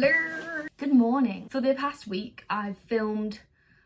Hello! Good morning. For the past week, I've filmed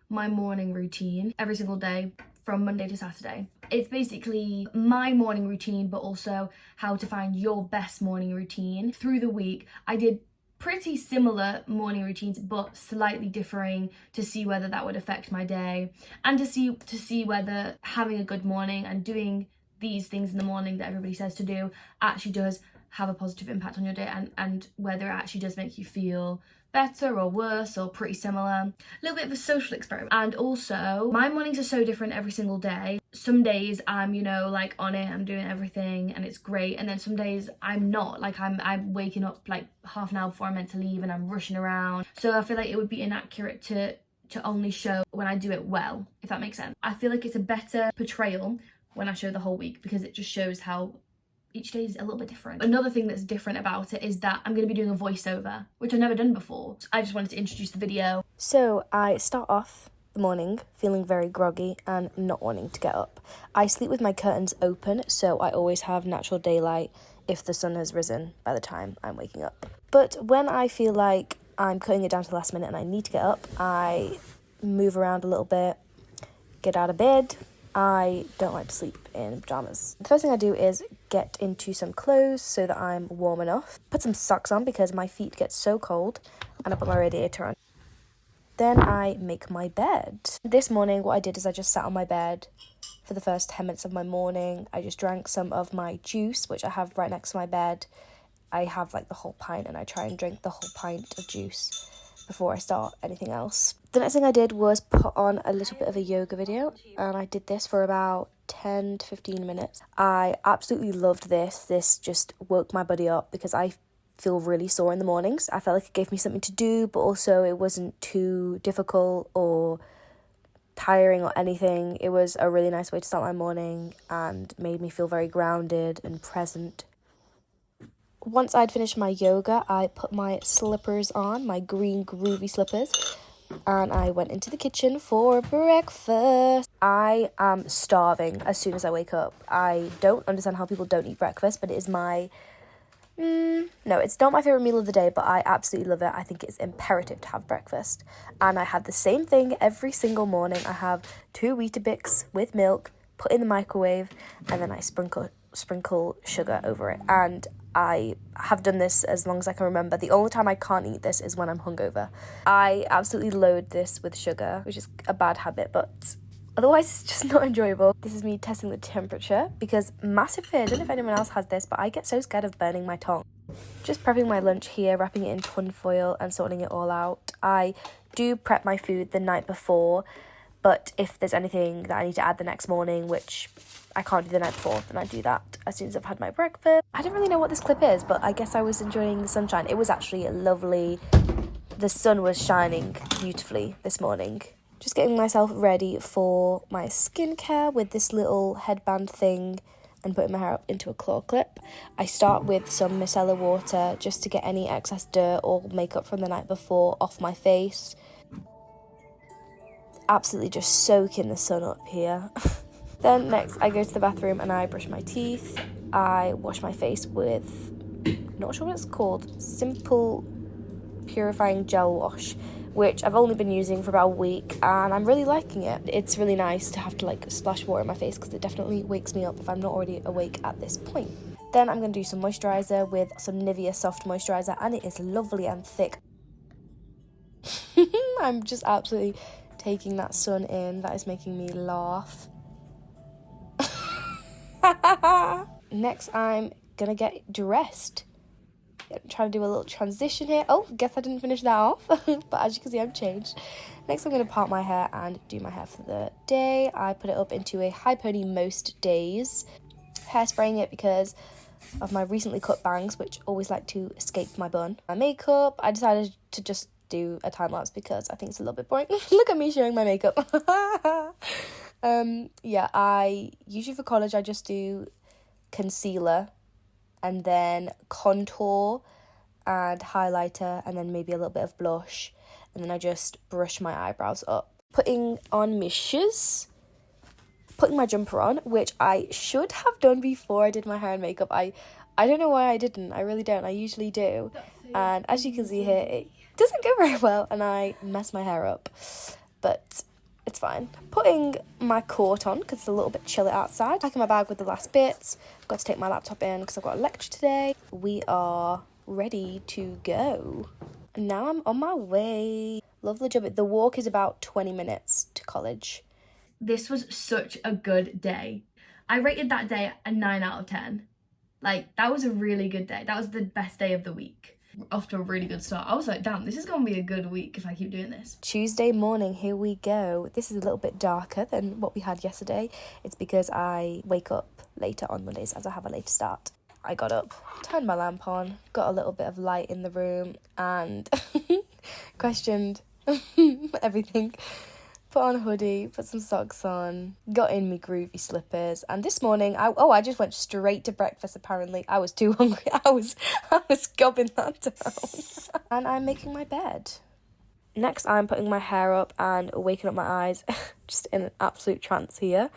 my morning routine every single day from Monday to Saturday. It's basically my morning routine, but also how to find your best morning routine. Through the week, I did pretty similar morning routines, but slightly differing to see whether that would affect my day and to see whether having a good morning and doing these things in the morning that everybody says to do actually does have a positive impact on your day, and whether it actually does make you feel better or worse or pretty similar. A little bit of a social experiment. And also, my mornings are so different every single day. Some days I'm, like on it, I'm doing everything and it's great. And then some days I'm not, like I'm waking up like half an hour before I'm meant to leave and I'm rushing around. So I feel like it would be inaccurate to only show when I do it well, if that makes sense. I feel like it's a better portrayal when I show the whole week, because it just shows how each day is a little bit different. Another thing that's different about it is that I'm going to be doing a voiceover, which I've never done before. So I just wanted to introduce the video. So I start off the morning feeling very groggy and not wanting to get up. I sleep with my curtains open, so I always have natural daylight if the sun has risen by the time I'm waking up. But when I feel like I'm cutting it down to the last minute and I need to get up, I move around a little bit, get out of bed. I don't like to sleep in pajamas. The first thing I do is get into some clothes so that I'm warm enough. Put some socks on because my feet get so cold, and I put my radiator on. Then I make my bed. This morning what I did is I just sat on my bed for the first 10 minutes of my morning. I just drank some of my juice, which I have right next to my bed. I have like the whole pint and I try and drink the whole pint of juice before I start anything else. The next thing I did was put on a little bit of a yoga video, and I did this for about 10 to 15 minutes. I absolutely loved this. This just woke my body up because I feel really sore in the mornings. I felt like it gave me something to do, but also it wasn't too difficult or tiring or anything. It was a really nice way to start my morning and made me feel very grounded and present. Once I'd finished my yoga, I put my slippers on, my green groovy slippers, and I went into the kitchen for breakfast. I am starving as soon as I wake up. I don't understand how people don't eat breakfast, but it is my... no, it's not my favourite meal of the day, but I absolutely love it. I think it's imperative to have breakfast. And I have the same thing every single morning. I have 2 Weetabix with milk, put in the microwave, and then I sprinkle sugar over it. And I have done this as long as I can remember. The only time I can't eat this is when I'm hungover. I absolutely load this with sugar, which is a bad habit, but otherwise it's just not enjoyable. This is me testing the temperature because massive fear. I don't know if anyone else has this, but I get so scared of burning my tongue. Just prepping my lunch here, wrapping it in tin foil and sorting it all out. I do prep my food the night before, but if there's anything that I need to add the next morning, which I can't do the night before, then I do that as soon as I've had my breakfast. I don't really know what this clip is, but I guess I was enjoying the sunshine. It was actually lovely. The sun was shining beautifully this morning. Just getting myself ready for my skincare with this little headband thing and putting my hair up into a claw clip. I start with some micellar water just to get any excess dirt or makeup from the night before off my face. Absolutely just soaking the sun up here. Then next I go to the bathroom and I brush my teeth. I wash my face with, not sure what it's called, Simple Purifying Gel Wash, which I've only been using for about a week and I'm really liking it. It's really nice to have to like splash water in my face because it definitely wakes me up if I'm not already awake at this point. Then I'm going to do some moisturiser with some Nivea Soft Moisturiser, and it is lovely and thick. I'm just absolutely taking that sun in. That is making me laugh. Next, I'm gonna get dressed. I'm trying to do a little transition here. Oh, guess I didn't finish that off. But as you can see, I've changed. Next, I'm gonna part my hair and do my hair for the day. I put it up into a high pony most days. Hairspraying it because of my recently cut bangs, which always like to escape my bun. My makeup, I decided to just do a time lapse because I think it's a little bit boring. Look at me showing my makeup. Yeah, I usually for college I just do concealer and then contour and highlighter and then maybe a little bit of blush, and then I just brush my eyebrows up. Putting on my shoes, putting my jumper on, which I should have done before I did my hair and makeup. I don't know why I didn't. I really don't. I usually do. And as you can see here, it doesn't go very well and I mess my hair up, but it's fine. Putting my coat on because it's a little bit chilly outside. Packing my bag with the last bits. I've got to take my laptop in because I've got a lecture today. We are ready to go. And now I'm on my way. Lovely job. The walk is about 20 minutes to college. This was such a good day. I rated that day a 9 out of 10. Like, that was a really good day. That was the best day of the week. Off to a really good start. I was like, damn, this is going to be a good week if I keep doing this. Tuesday morning, here we go. This is a little bit darker than what we had yesterday. It's because I wake up later on Mondays as I have a later start. I got up, turned my lamp on, got a little bit of light in the room and questioned everything. Put on a hoodie, put some socks on, got in me groovy slippers, and this morning I just went straight to breakfast. Apparently I was too hungry. I was gobbing that down. And I'm making my bed. Next I'm putting my hair up and waking up my eyes, just in an absolute trance here.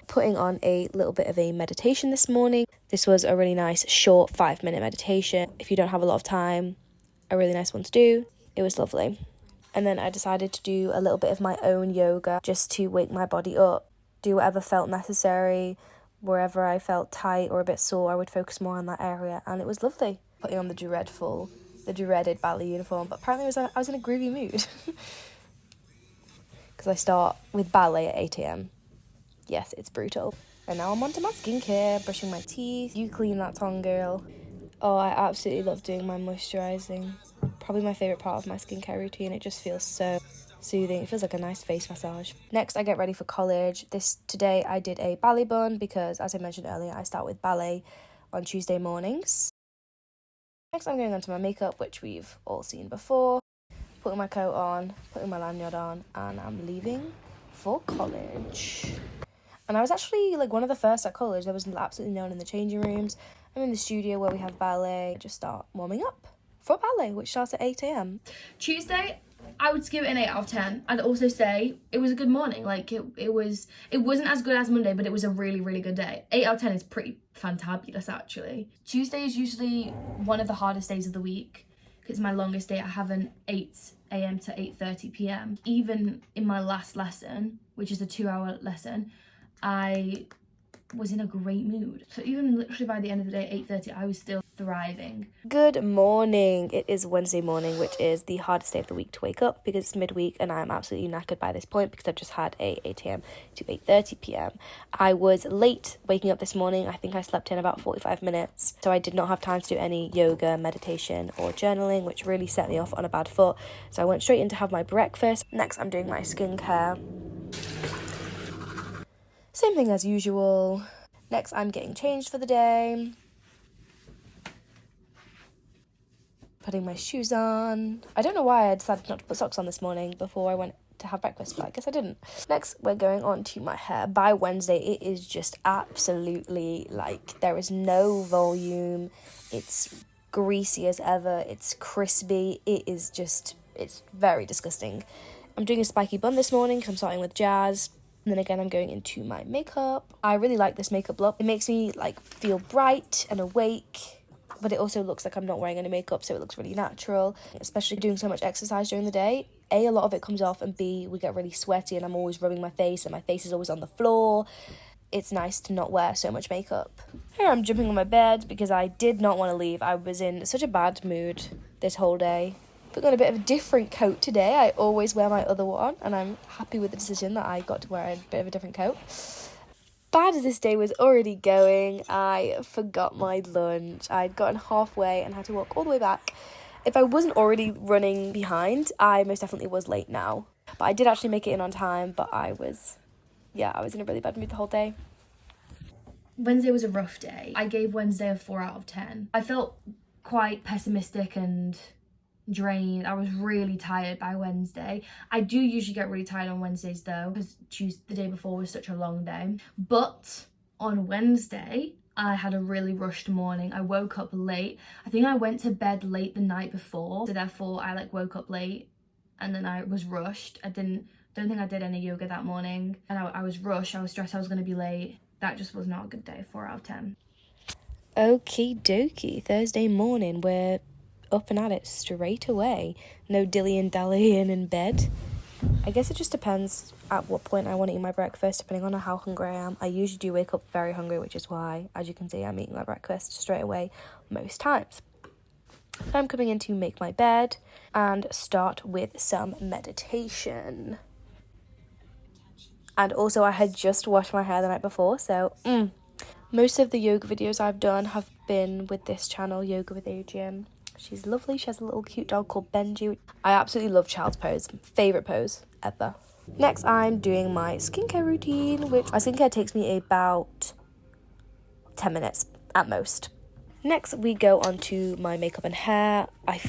Putting on a little bit of a meditation this morning. This was a really nice short 5-minute meditation. If you don't have a lot of time, a really nice one to do. It was lovely. And then I decided to do a little bit of my own yoga just to wake my body up, do whatever felt necessary. Wherever I felt tight or a bit sore, I would focus more on that area, and it was lovely. Putting on the dreaded ballet uniform, but apparently I was in a groovy mood. Because I start with ballet at 8 a.m. Yes, it's brutal. And now I'm on to my skincare, brushing my teeth. You clean that tongue, girl. Oh, I absolutely love doing my moisturising. Probably my favourite part of my skincare routine. It just feels so soothing. It feels like a nice face massage. Next, I get ready for college. Today I did a ballet bun because, as I mentioned earlier, I start with ballet on Tuesday mornings. Next, I'm going on to my makeup, which we've all seen before. Putting my coat on, putting my lanyard on, and I'm leaving for college. And I was actually one of the first at college. There was absolutely no one in the changing rooms. I'm in the studio where we have ballet. Just start warming up for ballet, which starts at 8 a.m. Tuesday, I would give it an 8 out of 10. I'd also say it was a good morning. It wasn't as good as Monday, but it was a really, really good day. 8 out of 10 is pretty fantabulous, actually. Tuesday is usually one of the hardest days of the week. It's my longest day. I have an 8 a.m. to 8:30 p.m. Even in my last lesson, which is a 2-hour lesson, I was in a great mood. So even literally by the end of the day, 8:30, I was still thriving. Good morning. It is Wednesday morning, which is the hardest day of the week to wake up because it's midweek and I'm absolutely knackered by this point because I've just had a 8 a.m. to 8:30 p.m. I was late waking up this morning. I think I slept in about 45 minutes. So I did not have time to do any yoga, meditation or journaling, which really set me off on a bad foot. So I went straight in to have my breakfast. Next, I'm doing my skincare. Same thing as usual. Next, I'm getting changed for the day. Putting my shoes on. I don't know why I decided not to put socks on this morning before I went to have breakfast, but I guess I didn't. Next, we're going on to my hair. By Wednesday, it is just absolutely there is no volume. It's greasy as ever. It's crispy. It's very disgusting. I'm doing a spiky bun this morning because I'm starting with jazz. And then again, I'm going into my makeup. I really like this makeup look. It makes me feel bright and awake. But it also looks like I'm not wearing any makeup, so it looks really natural. Especially doing so much exercise during the day. A lot of it comes off, and B, we get really sweaty and I'm always rubbing my face and my face is always on the floor. It's nice to not wear so much makeup. Here I'm jumping on my bed because I did not want to leave. I was in such a bad mood this whole day. Put on a bit of a different coat today. I always wear my other one, and I'm happy with the decision that I got to wear a bit of a different coat. Bad as this day was already going, I forgot my lunch. I'd gotten halfway and had to walk all the way back. If I wasn't already running behind, I most definitely was late now. But I did actually make it in on time, but I was in a really bad mood the whole day. Wednesday was a rough day. I gave Wednesday a 4 out of 10. I felt quite pessimistic and drained. I was really tired by Wednesday. I do usually get really tired on Wednesdays though, because the day before was such a long day. But on Wednesday, I had a really rushed morning. I woke up late. I think I went to bed late the night before, so therefore I woke up late and then I was rushed. Don't think I did any yoga that morning, and I was rushed. I was stressed I was going to be late. That just was not a good day. 4 out of 10. Okie dokie. Thursday morning, we're up and at it straight away. No dilly-dallying in bed. I guess it just depends at what point I want to eat my breakfast, depending on how hungry I am. I usually do wake up very hungry, which is why, as you can see, I'm eating my breakfast straight away most times. So I'm coming in to make my bed and start with some meditation. And also I had just washed my hair the night before, so most of the yoga videos I've done have been with this channel, Yoga with Adrian. She's lovely. She has a little cute dog called Benji. I absolutely love child's pose. Favourite pose ever. Next, I'm doing my skincare routine, which my skincare takes me about 10 minutes at most. Next, we go on to my makeup and hair. I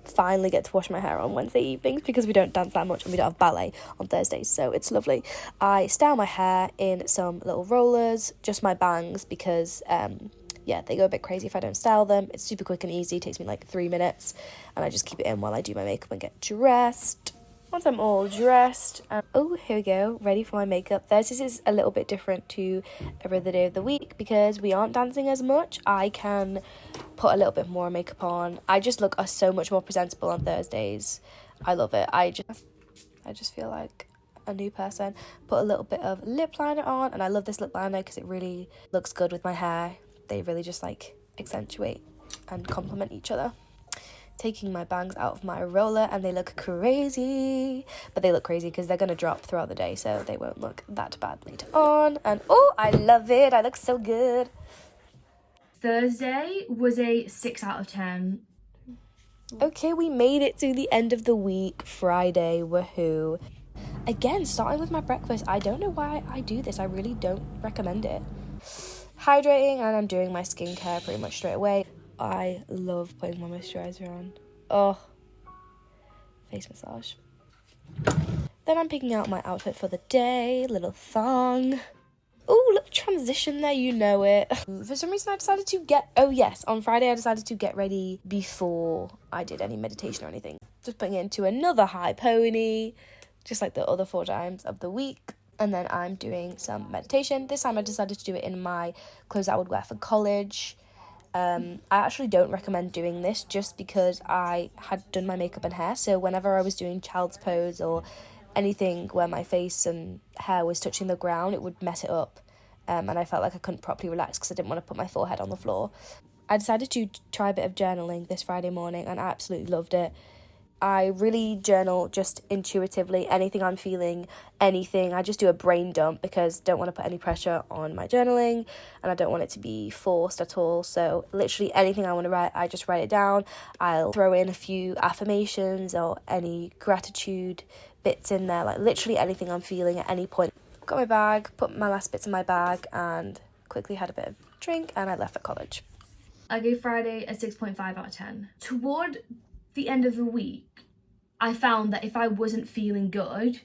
finally get to wash my hair on Wednesday evenings because we don't dance that much and we don't have ballet on Thursdays, so it's lovely. I style my hair in some little rollers, just my bangs, because they go a bit crazy if I don't style them. It's super quick and easy, it takes me like 3 minutes, and I just keep it in while I do my makeup and get dressed. Once I'm all dressed, here we go, ready for my makeup. Thursdays is a little bit different to every other day of the week because we aren't dancing as much. I can put a little bit more makeup on. I just look so much more presentable on Thursdays. I love it. I just feel like a new person. Put a little bit of lip liner on, and I love this lip liner because it really looks good with my hair. They really just like accentuate and complement each other. Taking my bangs out of my roller, and they look crazy, but they look crazy because they're going to drop throughout the day, so they won't look that bad later on. And I love it. I look so good. Thursday was a 6 out of 10. Okay, we made it to the end of the week. Friday, woohoo. Again, starting with my breakfast. I don't know why I do this. I really don't recommend it. Hydrating, and I'm doing my skincare pretty much straight away. I love putting my moisturiser on. Oh, face massage. Then I'm picking out my outfit for the day. Little thong. Oh, little transition there, you know it. For some reason I decided to on Friday I decided to get ready before I did any meditation or anything. Just putting it into another high pony, just like the other 4 times of the week. And then I'm doing some meditation. This time I decided to do it in my clothes I would wear for college. I actually don't recommend doing this just because I had done my makeup and hair, so whenever I was doing child's pose or anything where my face and hair was touching the ground, it would mess it up, and I felt like I couldn't properly relax because I didn't want to put my forehead on the floor. I decided to try a bit of journaling this Friday morning, and I absolutely loved it. I really journal just intuitively, anything I'm feeling, anything. I just do a brain dump because I don't want to put any pressure on my journaling and I don't want it to be forced at all. So literally anything I want to write, I just write it down. I'll throw in a few affirmations or any gratitude bits in there, like literally anything I'm feeling at any point. Got my bag, put my last bits in my bag and quickly had a bit of drink and I left for college. I gave Friday a 6.5 out of 10. Toward the end of the week, I found that if I wasn't feeling good,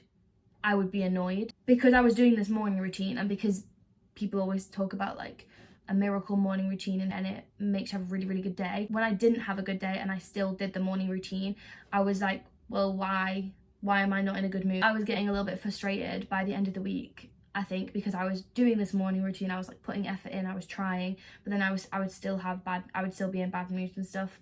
I would be annoyed because I was doing this morning routine and because people always talk about like a miracle morning routine and it makes you have a really, really good day. When I didn't have a good day and I still did the morning routine, I was like, well, why am I not in a good mood? I was getting a little bit frustrated by the end of the week, I think, because I was doing this morning routine. I was like putting effort in, I was trying, but then I would still be in bad moods and stuff.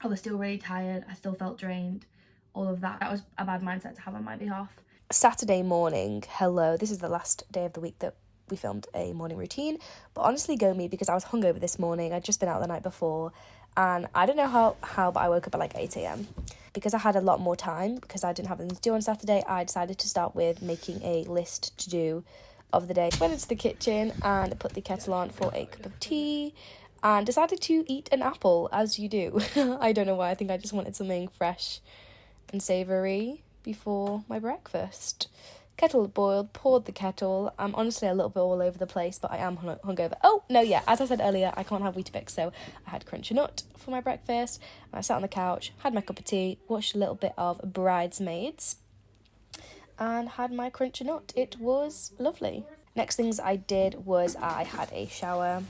I was still really tired, I still felt drained, all of that. That was a bad mindset to have on my behalf. Saturday morning, hello, this is the last day of the week that we filmed a morning routine, but honestly go me because I was hungover this morning. I'd just been out the night before and I don't know how but I woke up at like 8 a.m. Because I had a lot more time, because I didn't have anything to do on Saturday, I decided to start with making a list to do of the day. Went into the kitchen and put the kettle on for a cup of tea and decided to eat an apple, as you do. I don't know why, I think I just wanted something fresh and savoury before my breakfast. Kettle boiled, poured the kettle. I'm honestly a little bit all over the place, but I am hungover. Oh, no, yeah, as I said earlier, I can't have Weetabix, so I had Crunch Nut for my breakfast. And I sat on the couch, had my cup of tea, watched a little bit of Bridesmaids, and had my Crunch Nut. It was lovely. Next things I did was I had a shower.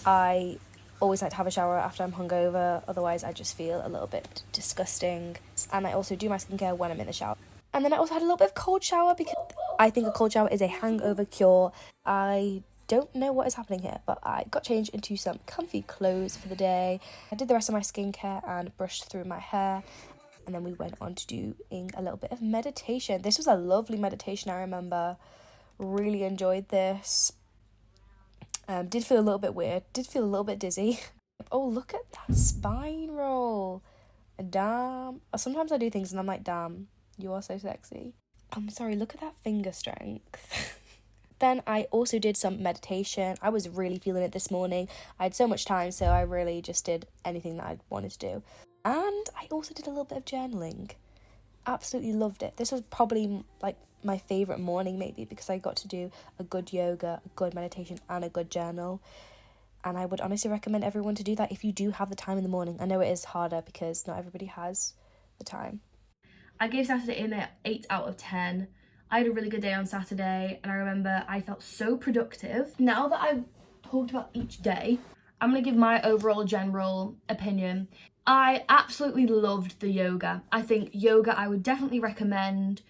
I always like to have a shower after I'm hungover, otherwise I just feel a little bit disgusting. And I also do my skincare when I'm in the shower. And then I also had a little bit of cold shower because I think a cold shower is a hangover cure. I don't know what is happening here, but I got changed into some comfy clothes for the day. I did the rest of my skincare and brushed through my hair, and then we went on to doing a little bit of meditation. This was a lovely meditation, I remember. Really enjoyed this. Did feel a little bit weird, did feel a little bit dizzy. Oh, look at that spine roll. Damn. Sometimes I do things and I'm like, damn, you are so sexy. I'm sorry, look at that finger strength. Then I also did some meditation. I was really feeling it this morning. I had so much time, so I really just did anything that I wanted to do. And I also did a little bit of journaling. Absolutely loved it. This was probably like my favourite morning, maybe, because I got to do a good yoga, a good meditation, and a good journal. And I would honestly recommend everyone to do that if you do have the time in the morning. I know it is harder because not everybody has the time. I gave Saturday an 8 out of 10. I had a really good day on Saturday, and I remember I felt so productive. Now that I've talked about each day, I'm going to give my overall general opinion. I absolutely loved the yoga. I think yoga I would definitely recommend.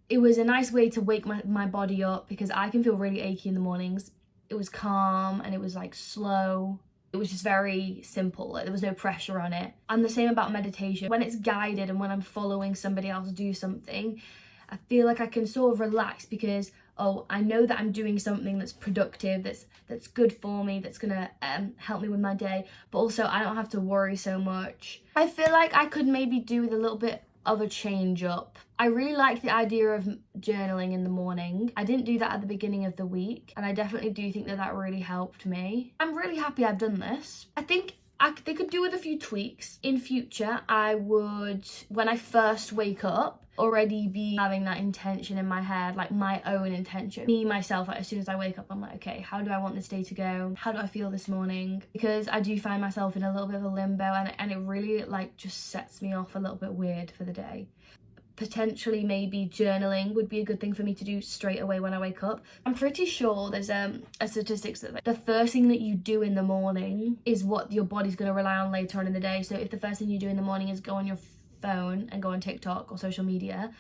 It was a nice way to wake my body up because I can feel really achy in the mornings. It was calm and it was like slow. It was just very simple, like there was no pressure on it. And the same about meditation. When it's guided and when I'm following somebody else do something, I feel like I can sort of relax because, oh, I know that I'm doing something that's productive, that's good for me, that's gonna help me with my day, but also I don't have to worry so much. I feel like I could maybe do with a little bit of a change up. I really like the idea of journaling in the morning. I didn't do that at the beginning of the week, and I definitely do think that really helped me. I'm really happy I've done this. I think they could do with a few tweaks. In future, I would, when I first wake up, already be having that intention in my head, like my own intention. Me, myself, like as soon as I wake up, I'm like, okay, how do I want this day to go? How do I feel this morning? Because I do find myself in a little bit of a limbo, and it really like just sets me off a little bit weird for the day. Potentially maybe journaling would be a good thing for me to do straight away when I wake up. I'm pretty sure there's a statistics that like, the first thing that you do in the morning is what your body's going to rely on later on in the day. So if the first thing you do in the morning is go on your phone and go on TikTok or social media,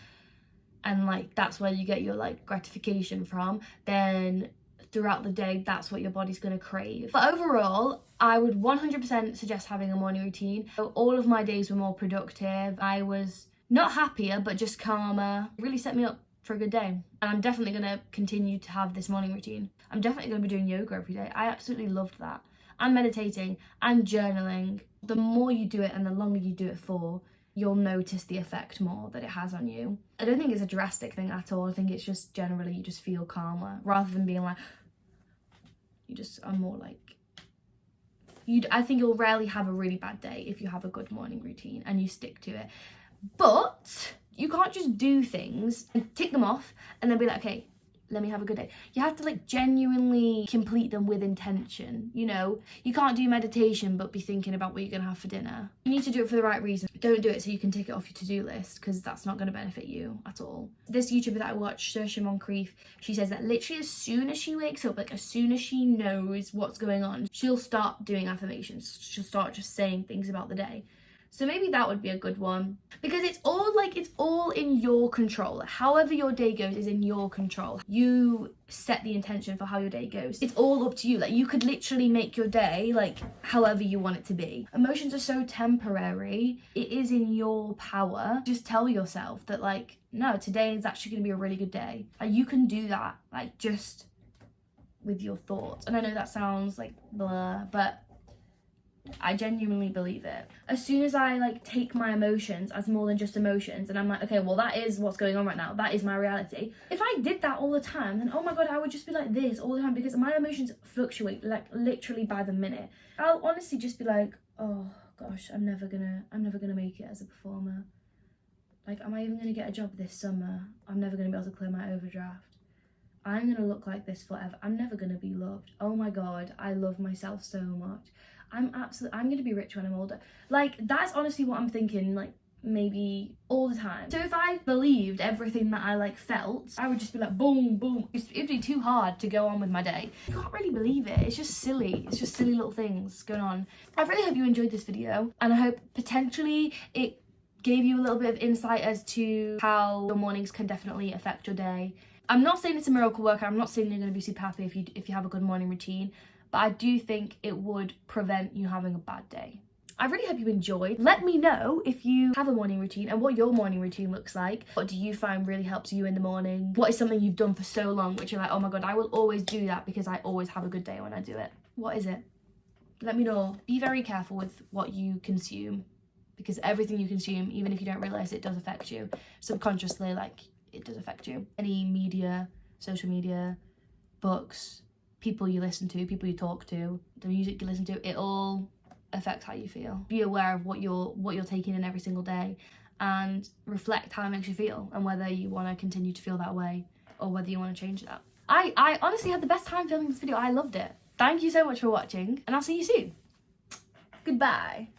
and like that's where you get your like gratification from, then throughout the day that's what your body's going to crave. But overall, I would 100% suggest having a morning routine. So all of my days were more productive. I was not happier, but just calmer. It really set me up for a good day. And I'm definitely going to continue to have this morning routine. I'm definitely going to be doing yoga every day. I absolutely loved that. And meditating and journaling. The more you do it and the longer you do it for, you'll notice the effect more that it has on you. I don't think it's a drastic thing at all. I think it's just generally you just feel calmer rather than being like, you just are more like, I think you'll rarely have a really bad day if you have a good morning routine and you stick to it. But you can't just do things and tick them off and then be like, okay, let me have a good day. You have to like genuinely complete them with intention, you know? You can't do meditation but be thinking about what you're gonna have for dinner. You need to do it for the right reason. Don't do it so you can tick it off your to-do list, because that's not gonna benefit you at all. This YouTuber that I watch, Saoirse Moncrief, she says that literally as soon as she wakes up, like as soon as she knows what's going on, she'll start doing affirmations. She'll start just saying things about the day. So maybe that would be a good one, because it's all in your control. However your day goes is in your control. You set the intention for how your day goes. It's all up to you. Like you could literally make your day like however you want it to be. Emotions are so temporary. It is in your power. Just tell yourself that like, no, today is actually going to be a really good day. Like you can do that, like just with your thoughts. And I know that sounds like blah, but I genuinely believe it. As soon as I like take my emotions as more than just emotions and I'm like, okay, well that is what's going on right now, that is my reality. If I did that all the time, then oh my god, I would just be like this all the time, because my emotions fluctuate like literally by the minute. I'll honestly just be like, oh gosh, I'm never gonna make it as a performer. Like, am I even gonna get a job this summer? I'm never gonna be able to clear my overdraft. I'm gonna look like this forever. I'm never gonna be loved. Oh my god, I love myself so much. I'm gonna be rich when I'm older. Like, that's honestly what I'm thinking, like, maybe all the time. So if I believed everything that I like felt, I would just be like, boom, boom. It'd be too hard to go on with my day. You can't really believe it. It's just silly. It's just silly little things going on. I really hope you enjoyed this video, and I hope potentially it gave you a little bit of insight as to how your mornings can definitely affect your day. I'm not saying it's a miracle workout. I'm not saying you're going to be super happy if you have a good morning routine, but I do think it would prevent you having a bad day. I really hope you enjoyed. Let me know if you have a morning routine and what your morning routine looks like. What do you find really helps you in the morning? What is something you've done for so long which you're like, oh my god, I will always do that because I always have a good day when I do it. What is it? Let me know. Be very careful with what you consume, because everything you consume, even if you don't realise it, does affect you. Subconsciously, like, it does affect you. Any media, social media, books, people you listen to, people you talk to, the music you listen to, it all affects how you feel. Be aware of what you're taking in every single day and reflect how it makes you feel and whether you want to continue to feel that way or whether you want to change that. I honestly had the best time filming this video. I loved it. Thank you so much for watching and I'll see you soon. Goodbye.